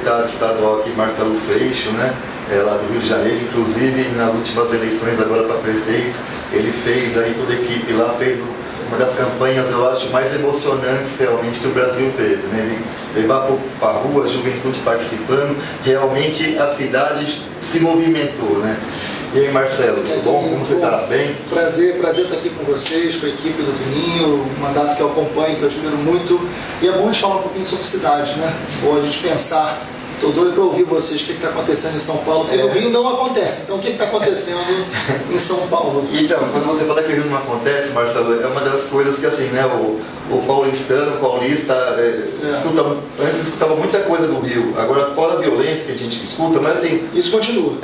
deputado estadual aqui, Marcelo Freixo, né? Lá do Rio de Janeiro, inclusive nas últimas eleições agora para prefeito, ele fez aí, toda a equipe lá fez uma das campanhas, eu acho, mais emocionantes realmente que o Brasil teve, né? Ele levar para a rua, a juventude participando, realmente a cidade se movimentou, né? E aí, Marcelo, bom? Como você está? Bem? Prazer estar aqui com vocês, com a equipe do Toninho, um mandato que eu acompanho, que eu admiro muito. E é bom a gente falar um pouquinho sobre cidade, né? Ou a gente pensar. Estou doido para ouvir vocês, o que está acontecendo em São Paulo, porque no Rio não acontece. Então, o que está acontecendo em São Paulo? Então, quando você fala que o Rio não acontece, Marcelo, é uma das coisas que, assim, né, o paulista, antes escutava muita coisa do Rio. Agora, fora a violência que a gente escuta, mas assim... Isso continua.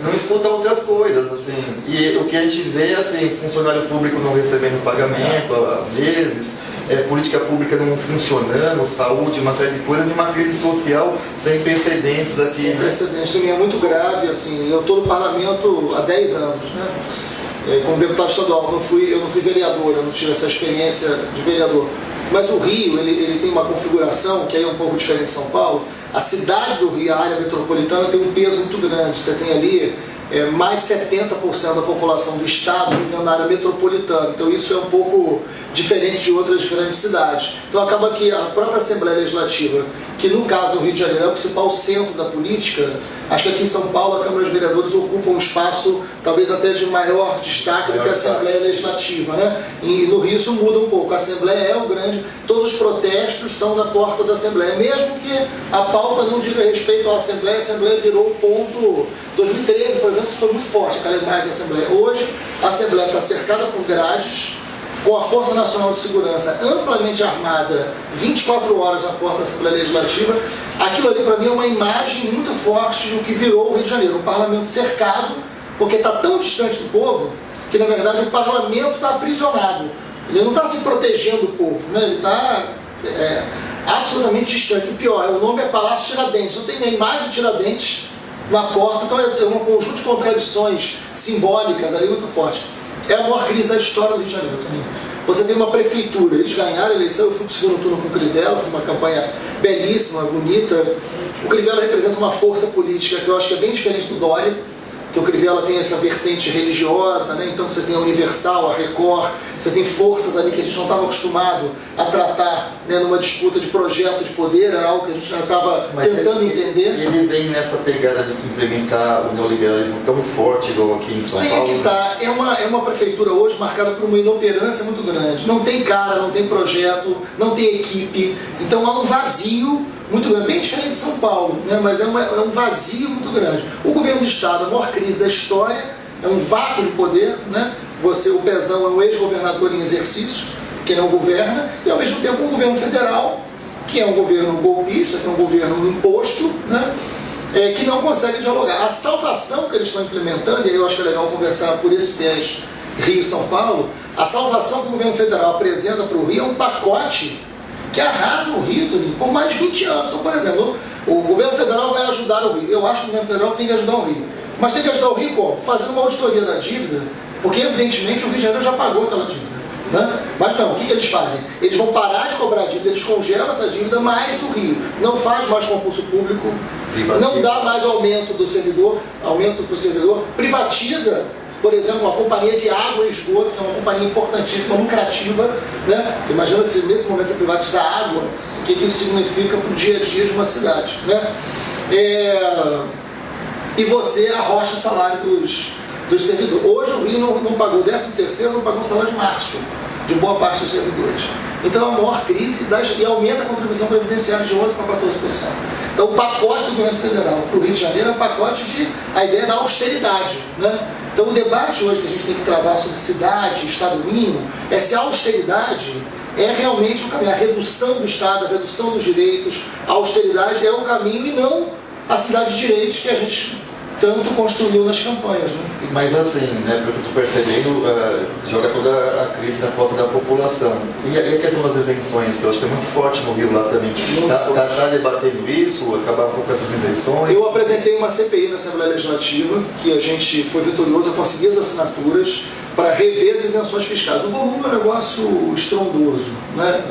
Não escuta outras coisas, assim. E o que a gente vê, assim, funcionário público não recebendo pagamento há meses, política pública não funcionando, saúde, uma série de coisas, de uma crise social sem precedentes aqui. Sem precedentes, também é muito grave, assim, eu estou no parlamento há 10 anos, né? Como deputado estadual, eu não fui vereador, eu não tive essa experiência de vereador. Mas o Rio, ele tem uma configuração que aí é um pouco diferente de São Paulo. A cidade do Rio, a área metropolitana, tem um peso muito grande. Você tem ali mais de 70% da população do estado vivendo na área metropolitana. Então isso é um pouco diferente de outras grandes cidades. Então acaba que a própria Assembleia Legislativa, que no caso do Rio de Janeiro é o principal centro da política, acho que aqui em São Paulo a Câmara de Vereadores ocupa um espaço talvez até de maior destaque do que a Assembleia Legislativa, né? E no Rio isso muda um pouco. A Assembleia é o grande, todos os protestos são na porta da Assembleia, mesmo que a pauta não diga respeito à Assembleia, a Assembleia virou um ponto. 2013, por exemplo, isso foi muito forte, aquela imagem da Assembleia. Hoje, a Assembleia está cercada por grades, com a Força Nacional de Segurança amplamente armada, 24 horas na porta da Assembleia Legislativa. Aquilo ali, para mim, é uma imagem muito forte do que virou o Rio de Janeiro. Um parlamento cercado, porque está tão distante do povo, que, na verdade, o parlamento está aprisionado. Ele não está se protegendo do povo, né? Ele está absolutamente distante. O pior, o nome é Palácio Tiradentes. Não tem a imagem de Tiradentes na porta, então é um conjunto de contradições simbólicas ali muito forte. É a maior crise da história do Rio de Janeiro também. Você tem uma prefeitura, eles ganharam a eleição, eu fui para o segundo turno com o Crivella, foi uma campanha belíssima, bonita. O Crivella representa uma força política que eu acho que é bem diferente do Dória, que o Crivella tem essa vertente religiosa, né? Então você tem a Universal, a Record, você tem forças ali que a gente não estava acostumado a tratar, né, numa disputa de projeto de poder, era algo que a gente já estava tentando entender. Ele vem nessa pegada de implementar o neoliberalismo tão forte igual aqui em São Paulo? Tem que tá. É uma prefeitura hoje marcada por uma inoperância muito grande. Não tem cara, não tem projeto, não tem equipe, então há um vazio muito grande, bem diferente de São Paulo, né? Mas é um vazio muito grande. O governo do estado, a maior crise da história, é um vácuo de poder, né? O Pezão é um ex-governador em exercício, que não governa, e ao mesmo tempo um governo federal, que é um governo golpista, que é um governo imposto, né? Que não consegue dialogar. A salvação que eles estão implementando, e eu acho que é legal conversar por esse viés Rio-São Paulo, a salvação que o governo federal apresenta para o Rio é um pacote que arrasa o Rio, Toninho, por mais de 20 anos. Então, por exemplo, o governo federal vai ajudar o Rio. Eu acho que o governo federal tem que ajudar o Rio. Mas tem que ajudar o Rio como? Fazendo uma auditoria da dívida, porque evidentemente o Rio de Janeiro já pagou aquela dívida, né? Mas não, o que eles fazem? Eles vão parar de cobrar a dívida, eles congelam essa dívida, mas o Rio não faz mais concurso público, não dá mais aumento do servidor, privatiza, por exemplo, uma companhia de água e esgoto, que é uma companhia importantíssima, lucrativa, né? Você imagina que se nesse momento você privatizar a água, o que isso significa para o dia a dia de uma cidade, né? E você arrocha o salário dos servidores. Hoje o Rio não pagou o 13º, não pagou o salário de março de boa parte dos servidores. Então é a maior crise e aumenta a contribuição previdenciária de 11% para 14%. Então o pacote do governo federal para o Rio de Janeiro é um pacote a ideia da austeridade, né? Então o debate hoje que a gente tem que travar sobre cidade, Estado mínimo, é se a austeridade é realmente o caminho, a redução do Estado, a redução dos direitos, a austeridade é o caminho e não a cidade de direitos que a gente tanto construiu nas campanhas, né? Mas assim, né, porque eu estou percebendo, joga toda a crise na costa da população. E a questão das isenções, que eu acho que é muito forte no Rio lá também. Está debatendo isso, acabar um pouco essas isenções? Eu apresentei uma CPI na Assembleia Legislativa, que a gente foi vitorioso, eu consegui as assinaturas para rever as isenções fiscais. O volume é um negócio estrondoso, né?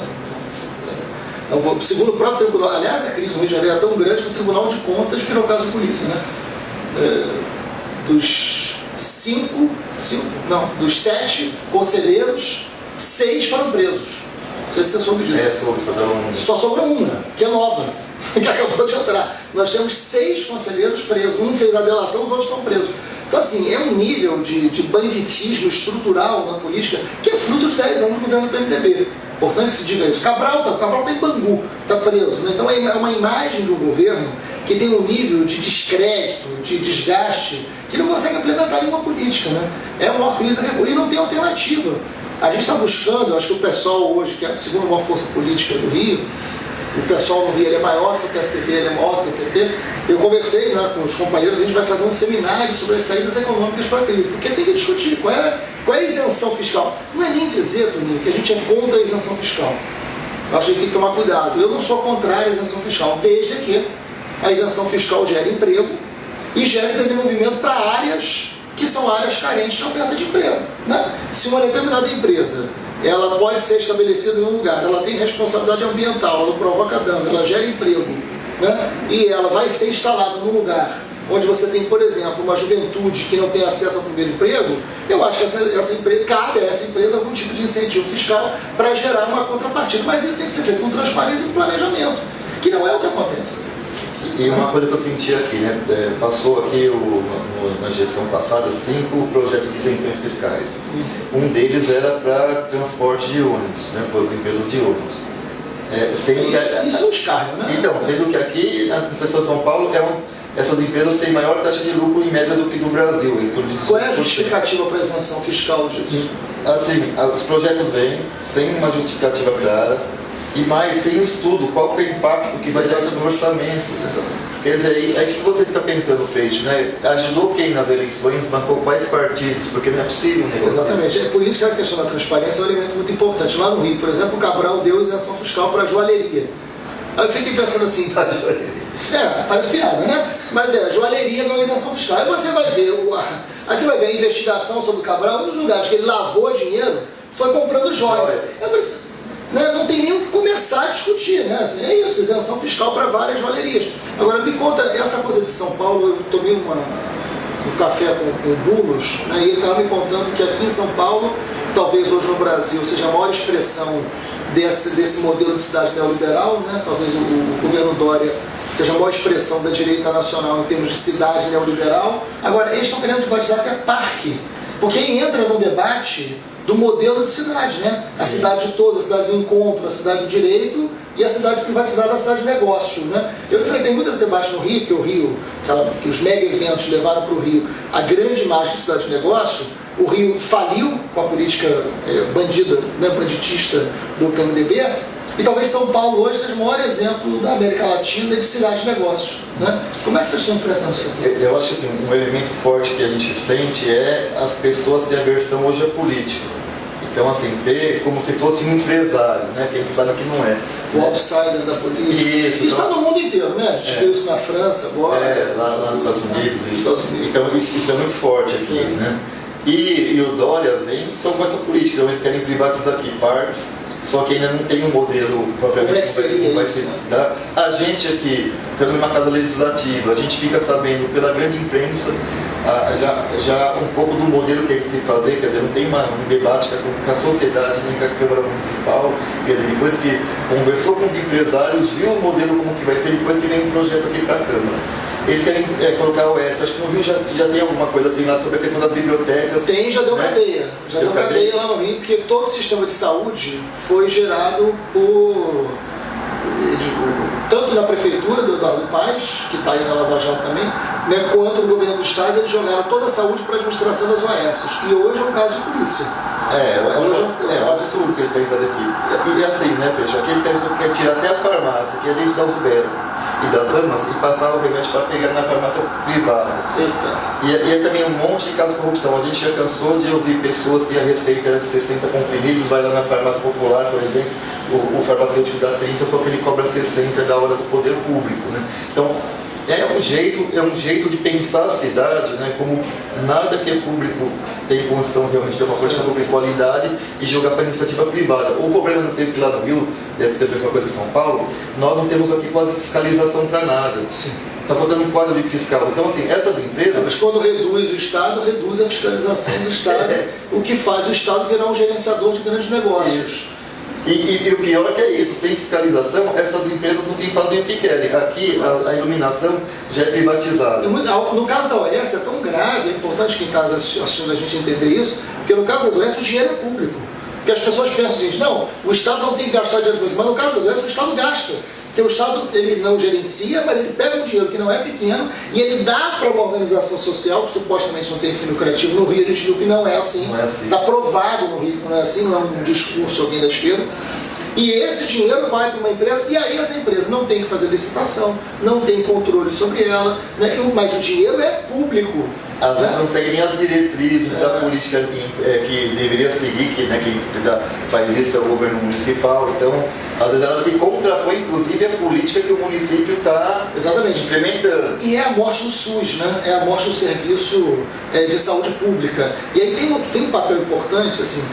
Segundo o próprio tribunal, aliás, a crise no Rio de Janeiro é tão grande que o Tribunal de Contas virou caso de polícia, né? Dos 7 conselheiros, 6 foram presos. Não sei se você soube disso. Só sobrou uma, que é nova, que acabou de entrar. Nós temos 6 conselheiros presos. Um fez a delação, os outros estão presos. Então, assim, é um nível de banditismo estrutural na política que é fruto de 10 anos do governo do PMDB. Importante que se diga isso. Cabral está em Bangu, está preso. Né? Então, é uma imagem de um governo que tem um nível de descrédito, de desgaste, que não consegue implementar nenhuma política. Né? É a maior crise e não tem alternativa. A gente está buscando, eu acho que o PSOL hoje, que é a segunda maior força política do Rio, o PSOL no Rio ele é maior que o PSDB, ele é maior que o PT. Eu conversei, né, com os companheiros, a gente vai fazer um seminário sobre as saídas econômicas para a crise, porque tem que discutir qual é a isenção fiscal. Não é nem dizer, Toninho, que a gente é contra a isenção fiscal. Eu acho que a gente tem que tomar cuidado. Eu não sou contrário à isenção fiscal, desde que a isenção fiscal gere emprego e gere desenvolvimento para áreas que são áreas carentes de oferta de emprego. Né? Se uma determinada empresa ela pode ser estabelecida em um lugar, ela tem responsabilidade ambiental, ela provoca dano, ela gera emprego, né? E ela vai ser instalada num lugar onde você tem, por exemplo, uma juventude que não tem acesso ao primeiro emprego, eu acho que cabe a essa empresa algum tipo de incentivo fiscal para gerar uma contrapartida. Mas isso tem que ser feito com transparência e planejamento, que não é o que acontece. E uma coisa que eu senti aqui, né? Passou aqui na gestão passada 5 projetos de isenções fiscais. Um deles era para transporte de ônibus, né? Para as empresas de ônibus. Isso é um escárnio, né? Então, sendo que aqui na Estado de São Paulo essas empresas têm maior taxa de lucro em média do que no Brasil. Em torno de 18%. Qual é a justificativa para a isenção fiscal disso? Assim, os projetos vêm sem uma justificativa clara. E mais, sem o estudo, qual que é o impacto que vai ter no orçamento. Quer dizer, aí que você fica pensando, Freixo, né? Ajudou quem nas eleições, bancou quais partidos, porque não é possível, né? Exatamente, é por isso que a questão da transparência é um elemento muito importante. Lá no Rio, por exemplo, o Cabral deu isenção fiscal para a joalheria. Aí eu fiquei pensando assim, parece piada, né? Mas joalheria não é isenção fiscal. Aí você vai ver a investigação sobre o Cabral, um dos lugares que ele lavou dinheiro foi comprando joia. Não tem nem o que começar a discutir, né? Assim, é isso, isenção fiscal para várias joalherias. Agora, me conta, essa coisa de São Paulo, eu tomei um café com o Boulos, né, e ele estava me contando que aqui em São Paulo, talvez hoje no Brasil, seja a maior expressão desse modelo de cidade neoliberal, né? Talvez o governo Dória seja a maior expressão da direita nacional em termos de cidade neoliberal. Agora, eles estão querendo privatizar até parque, porque aí entra num debate do modelo de cidade, né? A cidade de todos, a cidade do encontro, a cidade do direito e a cidade privatizada, a cidade de negócio, né? Eu enfrentei muitos debates no Rio, porque o Rio, que os mega eventos levaram para o Rio a grande imagem de cidade de negócio. O Rio faliu com a política bandida, né, banditista do PMDB, e talvez São Paulo hoje seja o maior exemplo da América Latina de cidade de negócio, né? Como é que vocês estão enfrentando isso aqui? Eu acho que assim, um elemento forte que a gente sente é as pessoas terem aversão hoje à política. Então, assim, ter como se fosse um empresário, né? Que a gente sabe que não é. O outsider da política. Isso está no mundo inteiro, né? A gente viu isso na França agora. Lá nos Estados Unidos. Então, isso é muito forte aqui, né? E o Dória vem então, com essa política. Então, eles querem privatizar aqui parques, só que ainda não tem um modelo propriamente como vai ser. A gente aqui, estamos numa casa legislativa, a gente fica sabendo pela grande imprensa já um pouco do modelo que é que se fazer, quer dizer, não tem um debate com a sociedade, nem com a Câmara Municipal, quer dizer, depois que conversou com os empresários, viu o modelo como que vai ser, depois que vem um projeto aqui para a Câmara. Eles querem colocar o oeste, acho que no Rio já tem alguma coisa assim lá sobre a questão das bibliotecas. Tem, já deu cadeia. Já deu cadeia lá no Rio, porque todo o sistema de saúde foi gerado tanto na prefeitura do Eduardo Paes, que está aí na Lava Jato também, né, quanto no governo do estado, eles jogaram toda a saúde para a administração das OS. E hoje é um caso de polícia. É um absurdo que eles querem fazer aqui. E assim, né, Freixo, aqui eles querem tirar até a farmácia, que é dentro das UBS e das AMAs, e passar o remédio para pegar na farmácia privada. E é também um monte de casos de corrupção. A gente já cansou de ouvir pessoas que a receita era de 60 comprimidos, vai lá na farmácia popular, por exemplo, o farmacêutico dá 30, só que ele cobra 60 da hora do poder público, né? Então, é um jeito de pensar a cidade, né, como nada que é público tem condição realmente de uma política pública de qualidade e jogar para a iniciativa privada. O problema, não sei se lá no Rio, deve ser a mesma coisa em São Paulo, nós não temos aqui quase fiscalização para nada. Está faltando um quadro de fiscal. Então, assim, essas empresas... Mas quando reduz o Estado, reduz a fiscalização do Estado, o que faz o Estado virar um gerenciador de grandes negócios. E o pior é que é isso, sem fiscalização, essas empresas no fim fazem o que querem. Aqui a iluminação já é privatizada. No caso da OS é tão grave, é importante quem está assistindo a gente entender isso, porque no caso da OS o dinheiro é público. Porque as pessoas pensam assim, não, o Estado não tem que gastar dinheiro com isso, mas no caso da OS o Estado gasta. Porque o Estado ele não gerencia, mas ele pega um dinheiro que não é pequeno e ele dá para uma organização social que supostamente não tem fim lucrativo. No Rio a gente viu que não é assim. Está provado no Rio que não é assim, não é um discurso de alguém da esquerda. E esse dinheiro vai para uma empresa, e aí essa empresa não tem que fazer licitação, não tem controle sobre ela, né? Mas o dinheiro é público. Às vezes não segue nem as diretrizes da política que deveria seguir, que quem faz isso é o governo municipal. Então, às vezes ela se contrapõe, inclusive, a política que o município está implementando. E é a morte do SUS, né? É a morte do serviço de saúde pública. E aí tem um papel importante, assim,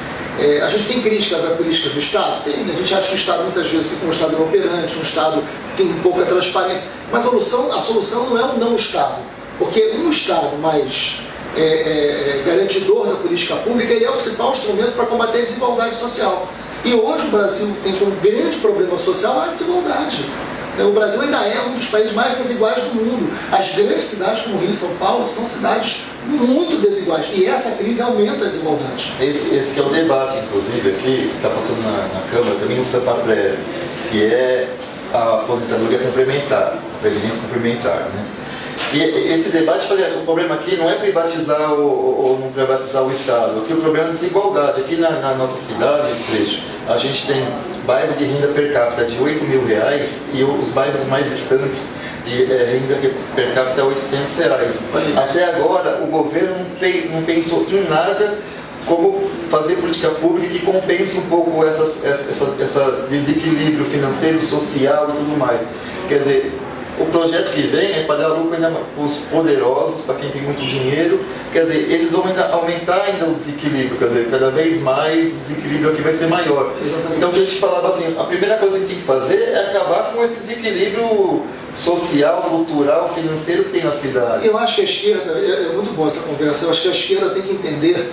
a gente tem críticas à política do Estado? Tem. A gente acha que o Estado muitas vezes fica um Estado inoperante, um Estado que tem pouca transparência. Mas a solução não é um não-Estado. Porque um Estado mais garantidor da política pública, ele é o principal instrumento para combater a desigualdade social. E hoje o Brasil tem como grande problema social a desigualdade. O Brasil ainda é um dos países mais desiguais do mundo. As grandes cidades como Rio e São Paulo são cidades muito desiguais. E essa crise aumenta a desigualdade. Esse que é o debate, inclusive, aqui, que está passando na Câmara, também no Sampaprev, que é a aposentadoria complementar, a previdência complementar, né? E esse debate, o problema aqui não é privatizar ou não privatizar o Estado. Aqui o problema é a desigualdade. Aqui na nossa cidade, a gente tem bairros de renda per capita de R$8.000 e os bairros mais distantes de renda per capita R$800. Até agora, o governo não pensou em nada como fazer política pública que compense um pouco esse desequilíbrio financeiro, social e tudo mais. Quer dizer, o projeto que vem é para dar lucro ainda para os poderosos, para quem tem muito dinheiro. Quer dizer, eles vão aumentar ainda o desequilíbrio, quer dizer, cada vez mais o desequilíbrio aqui vai ser maior. Exatamente. Então, o que a gente falava assim, a primeira coisa que a gente tem que fazer é acabar com esse desequilíbrio social, cultural, financeiro que tem na cidade. Eu acho que a esquerda, é muito boa essa conversa, eu acho que a esquerda tem que entender